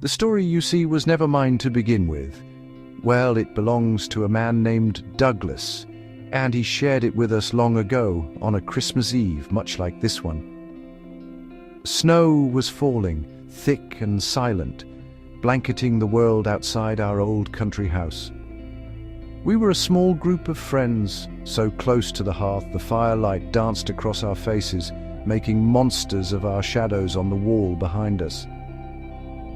The story, you see, was never mine to begin with. Well, it belongs to a man named Douglas, and he shared it with us long ago on a Christmas Eve, much like this one. Snow was falling, thick and silent, blanketing the world outside our old country house. We were a small group of friends, so close to the hearth the firelight danced across our faces, making monsters of our shadows on the wall behind us.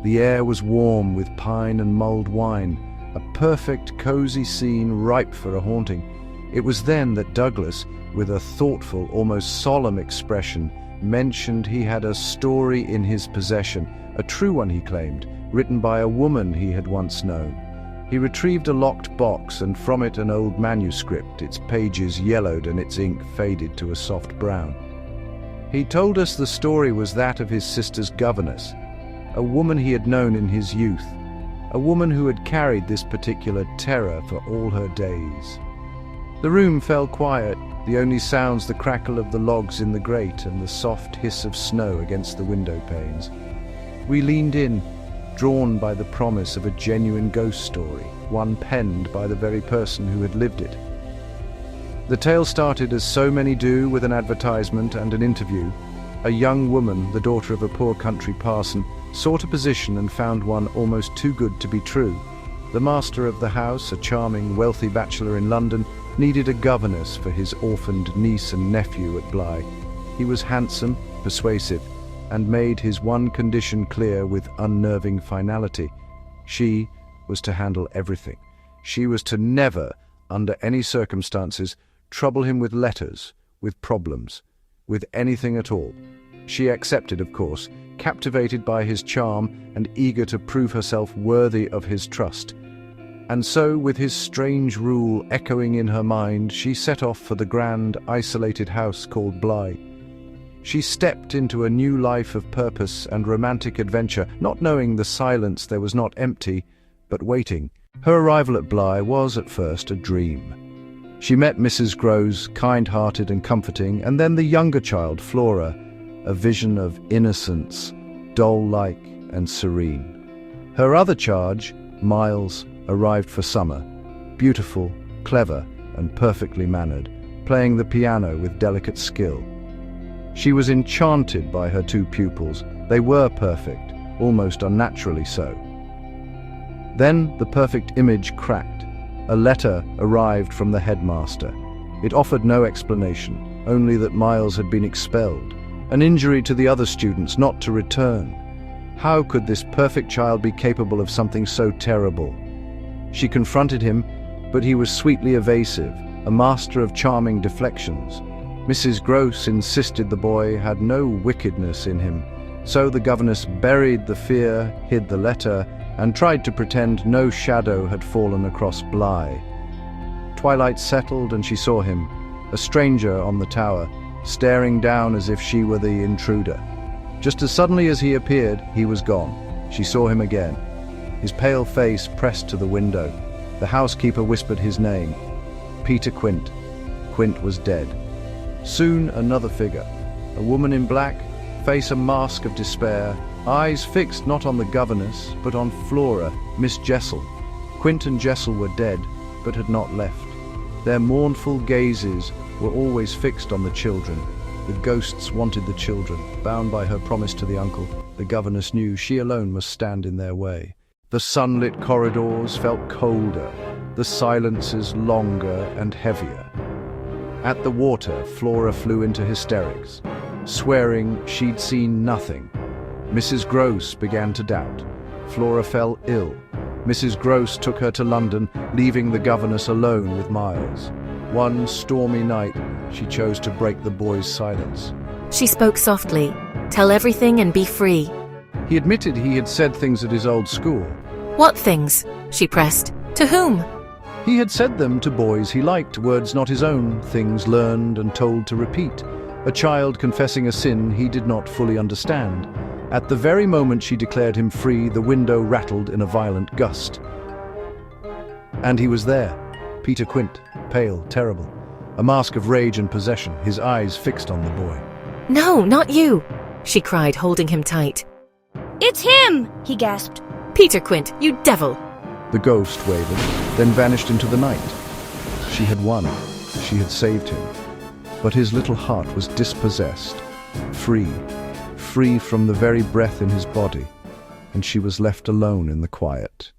The air was warm with pine and mulled wine, a perfect, cozy scene ripe for a haunting. It was then that Douglas, with a thoughtful, almost solemn expression, mentioned he had a story in his possession, a true one, he claimed, written by a woman he had once known. He retrieved a locked box, and from it an old manuscript, its pages yellowed and its ink faded to a soft brown. He told us the story was that of his sister's governess, a woman he had known in his youth, a woman who had carried this particular terror for all her days. The room fell quiet, the only sounds the crackle of the logs in the grate and the soft hiss of snow against the window panes. We leaned in, drawn by the promise of a genuine ghost story, one penned by the very person who had lived it. The tale started as so many do, with an advertisement and an interview. A young woman, the daughter of a poor country parson, sought a position and found one almost too good to be true. The master of the house, a charming, wealthy bachelor in London, needed a governess for his orphaned niece and nephew at Bly. He was handsome, persuasive, and made his one condition clear with unnerving finality. She was to handle everything. She was to never, under any circumstances, trouble him with letters, with problems, with anything at all. She accepted, of course, captivated by his charm and eager to prove herself worthy of his trust. And so, with his strange rule echoing in her mind, she set off for the grand, isolated house called Bly. She stepped into a new life of purpose and romantic adventure, not knowing the silence there was not empty, but waiting. Her arrival at Bly was, at first, a dream. She met Mrs. Groves, kind-hearted and comforting, and then the younger child, Flora, a vision of innocence, doll-like and serene. Her other charge, Miles, arrived for summer, beautiful, clever, and perfectly mannered, playing the piano with delicate skill. She was enchanted by her two pupils. They were perfect, almost unnaturally so. Then the perfect image cracked. A letter arrived from the headmaster. It offered no explanation, only that Miles had been expelled, an injury to the other students not to return. How could this perfect child be capable of something so terrible? She confronted him, but he was sweetly evasive, a master of charming deflections. Mrs. Groves insisted the boy had no wickedness in him, so the governess buried the fear, hid the letter, and tried to pretend no shadow had fallen across Bly. Twilight settled and she saw him, a stranger on the tower, staring down as if she were the intruder. Just as suddenly as he appeared, he was gone. She saw him again, his pale face pressed to the window. The housekeeper whispered his name, Peter Quint. Quint was dead. Soon another figure, a woman in black, face a mask of despair, eyes fixed not on the governess, but on Flora, Miss Jessel. Quint and Jessel were dead, but had not left. Their mournful gazes were always fixed on the children. The ghosts wanted the children. Bound by her promise to the uncle, the governess knew she alone must stand in their way. The sunlit corridors felt colder, the silences longer and heavier. At the water, Flora flew into hysterics, swearing she'd seen nothing. Mrs. Groves began to doubt. Flora fell ill. Mrs. Groves took her to London, leaving the governess alone with Miles. One stormy night, she chose to break the boy's silence. She spoke softly. Tell everything and be free. He admitted he had said things at his old school. What things? She pressed. To whom? He had said them to boys he liked, words not his own, things learned and told to repeat. A child confessing a sin he did not fully understand. At the very moment she declared him free, the window rattled in a violent gust. And he was there, Peter Quint, pale, terrible, a mask of rage and possession, his eyes fixed on the boy. No, not you, she cried, holding him tight. It's him, he gasped. Peter Quint, you devil! The ghost wavered, then vanished into the night. She had won. She had saved him. But his little heart was dispossessed, free from the very breath in his body, and she was left alone in the quiet.